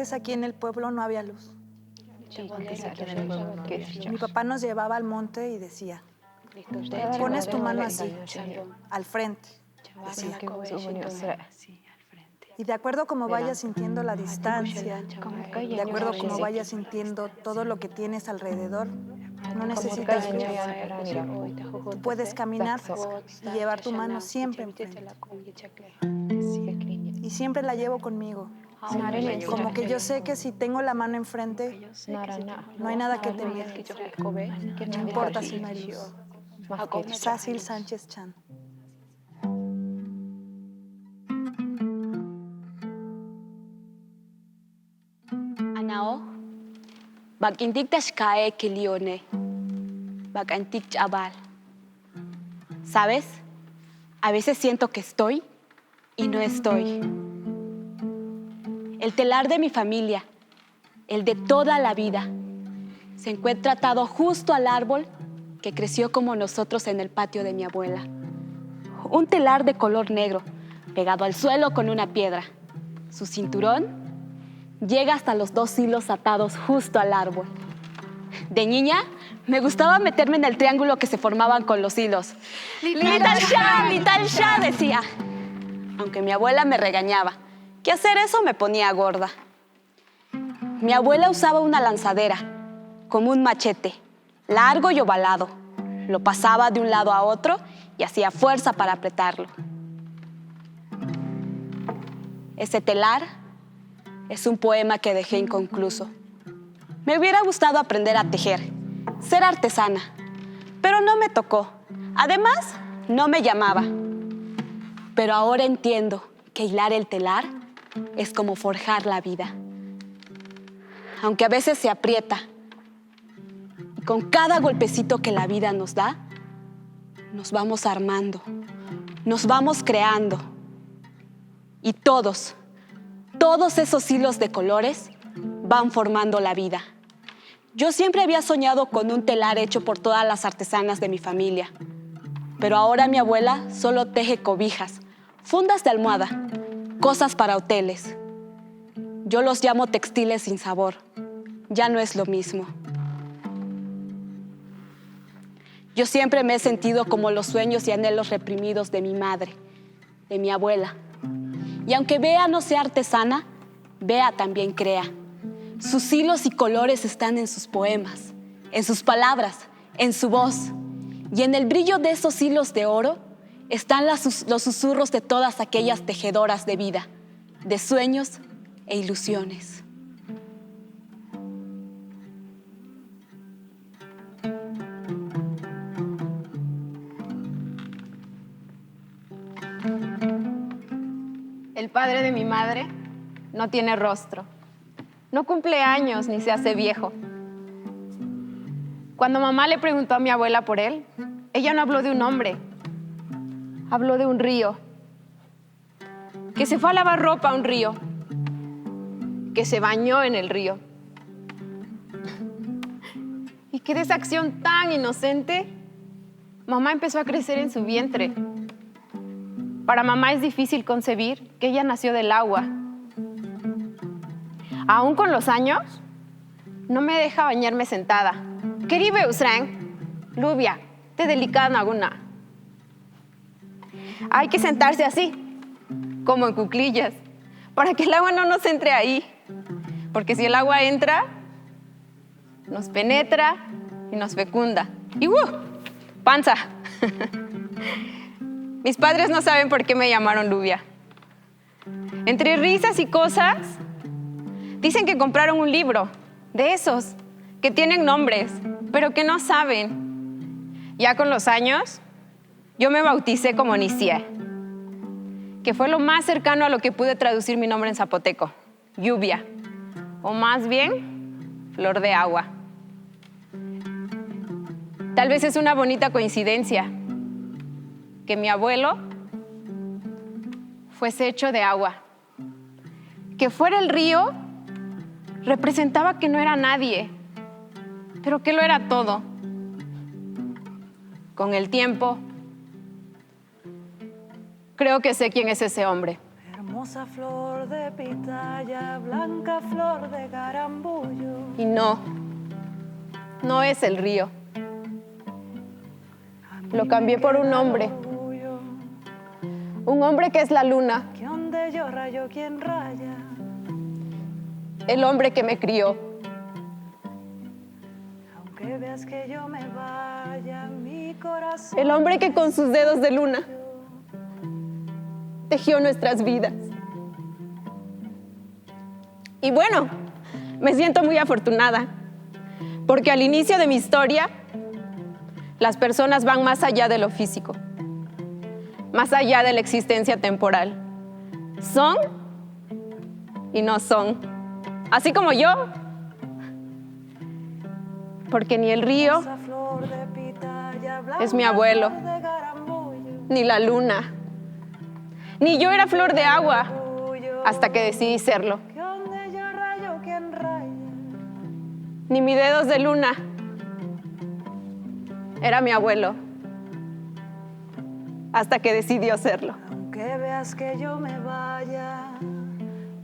antes aquí en el pueblo no había luz. Mi papá nos llevaba al monte y decía, pones tu mano así, al frente, decía. Y de acuerdo como vayas sintiendo la distancia, de acuerdo como vayas sintiendo todo lo que tienes alrededor, no necesitas luz. Tú puedes caminar y llevar tu mano siempre enfrente. Y siempre la llevo conmigo. Como que yo sé que si tengo la mano enfrente, no hay nada que temer. No importa si no hay luz. Cecil Sánchez Chan. Anao, bakintik tashkae kilione, bakantik chabal. ¿Sabes? A veces siento que estoy y no estoy. El telar de mi familia, el de toda la vida, se encuentra atado justo al árbol que creció como nosotros en el patio de mi abuela. Un telar de color negro, pegado al suelo con una piedra. Su cinturón llega hasta los 2 hilos atados justo al árbol. De niña, me gustaba meterme en el triángulo que se formaban con los hilos. Little Shah, decía. Aunque mi abuela me regañaba, que hacer eso me ponía gorda. Mi abuela usaba una lanzadera, como un machete, largo y ovalado. Lo pasaba de un lado a otro y hacía fuerza para apretarlo. Ese telar es un poema que dejé inconcluso. Me hubiera gustado aprender a tejer, ser artesana, pero no me tocó. Además, no me llamaba. Pero ahora entiendo que hilar el telar es como forjar la vida. Aunque a veces se aprieta, y con cada golpecito que la vida nos da, nos vamos armando, nos vamos creando. Y todos esos hilos de colores van formando la vida. Yo siempre había soñado con un telar hecho por todas las artesanas de mi familia. Pero ahora mi abuela solo teje cobijas, fundas de almohada, cosas para hoteles. Yo los llamo textiles sin sabor. Ya no es lo mismo. Yo siempre me he sentido como los sueños y anhelos reprimidos de mi madre, de mi abuela. Y aunque Bea no sea artesana, Bea también crea. Sus hilos y colores están en sus poemas, en sus palabras, en su voz. Y en el brillo de esos hilos de oro están los susurros de todas aquellas tejedoras de vida, de sueños e ilusiones. El padre de mi madre no tiene rostro, no cumple años ni se hace viejo. Cuando mamá le preguntó a mi abuela por él, ella no habló de un hombre, habló de un río, que se fue a lavar ropa a un río, que se bañó en el río. Y que de esa acción tan inocente, mamá empezó a crecer en su vientre. Para mamá es difícil concebir que ella nació del agua. Aún con los años, no me deja bañarme sentada. Queribe usran, Lubia, te delicada alguna. Hay que sentarse así, como en cuclillas, para que el agua no nos entre ahí. Porque si el agua entra, nos penetra y nos fecunda. Y panza. Mis padres no saben por qué me llamaron Lubia. Entre risas y cosas, dicen que compraron un libro de esos que tienen nombres, pero que no saben. Ya con los años, yo me bauticé como Nicie, que fue lo más cercano a lo que pude traducir mi nombre en zapoteco, lluvia, o más bien, flor de agua. Tal vez es una bonita coincidencia que mi abuelo fuese hecho de agua. Que fuera el río representaba que no era nadie, pero que lo era todo. Con el tiempo, creo que sé quién es ese hombre. Hermosa flor de pitaya, blanca flor de garambullo. Y no es el río. Lo cambié por un hombre que es la luna, Que donde yo rayo, ¿quién raya? el hombre que me crió, Aunque veas que yo me vaya, mi corazón. el hombre que con sus dedos de luna tejió nuestras vidas. Y bueno, me siento muy afortunada, porque al inicio de mi historia, las personas van más allá de lo físico, más allá de la existencia temporal. Son y no son, así como yo, porque ni el río Hermosa flor de pitaya, blanca es mi abuelo, flor de garambullo. ni la luna, ni yo era flor de agua hasta que decidí serlo, Que donde yo rayo, ¿quién raya? ni mis dedos de luna era mi abuelo hasta que decidió serlo. Aunque veas que yo me vaya,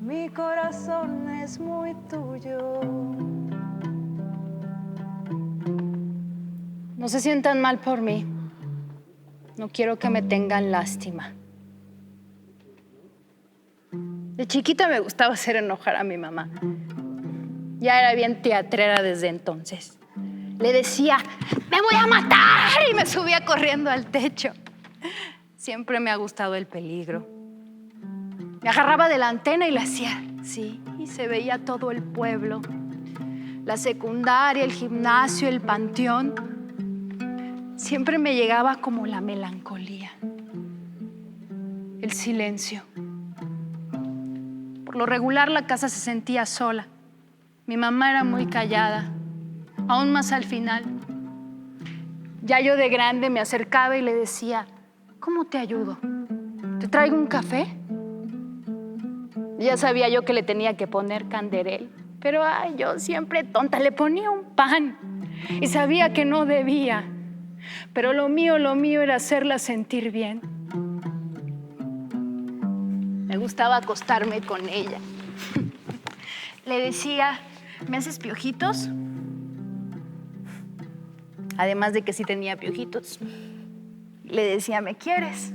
mi corazón es muy tuyo. No se sientan mal por mí. No quiero que me tengan lástima. De chiquita me gustaba hacer enojar a mi mamá. Ya era bien teatrera desde entonces. Le decía, ¡me voy a matar! Y me subía corriendo al techo. Siempre me ha gustado el peligro. Me agarraba de la antena y le hacía, sí, y se veía todo el pueblo. La secundaria, el gimnasio, el panteón. Siempre me llegaba como la melancolía, el silencio. Por lo regular la casa se sentía sola. Mi mamá era muy callada, aún más al final. Ya yo de grande me acercaba y le decía, ¿cómo te ayudo? ¿Te traigo un café? Ya sabía yo que le tenía que poner canderel, pero ay, yo siempre tonta, le ponía un pan y sabía que no debía. Pero lo mío era hacerla sentir bien. Me gustaba acostarme con ella. Le decía, ¿me haces piojitos? Además de que sí tenía piojitos. Le decía, ¿me quieres?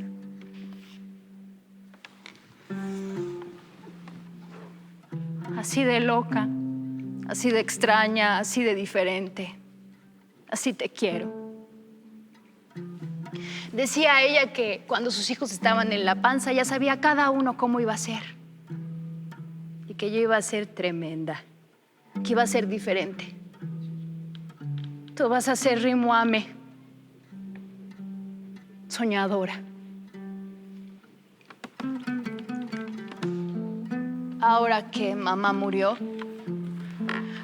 Así de loca, así de extraña, así de diferente. Así te quiero. Decía ella que cuando sus hijos estaban en la panza ya sabía cada uno cómo iba a ser. Y que yo iba a ser tremenda, que iba a ser diferente. Tú vas a ser Rimuame, soñadora. Ahora que mamá murió,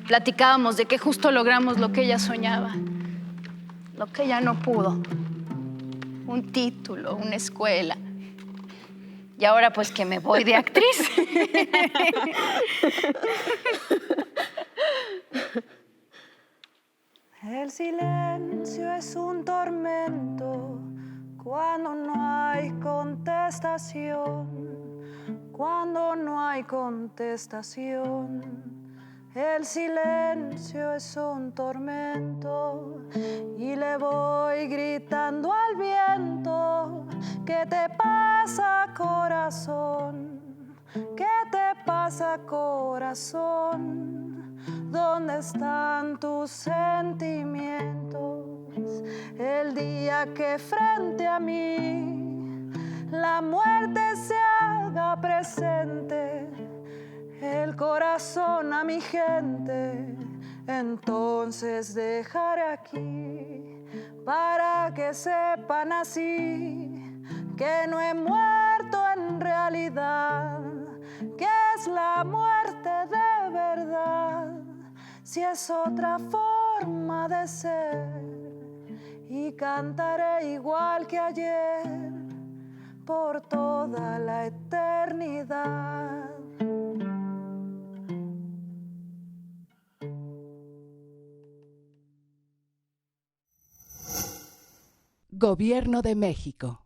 platicábamos de que justo logramos lo que ella soñaba, lo que ella no pudo. Un título, una escuela. Y ahora pues que me voy de actriz. El silencio es un tormento cuando no hay contestación, cuando no hay contestación. El silencio es un tormento y le voy gritando al viento, ¿qué te pasa, corazón? ¿Qué te pasa, corazón? ¿Dónde están tus sentimientos? El día que frente a mí la muerte se haga presente, el corazón a mi gente, entonces dejaré aquí para que sepan así que no he muerto en realidad, que es la muerte de verdad, si es otra forma de ser, y cantaré igual que ayer por toda la eternidad. Gobierno de México.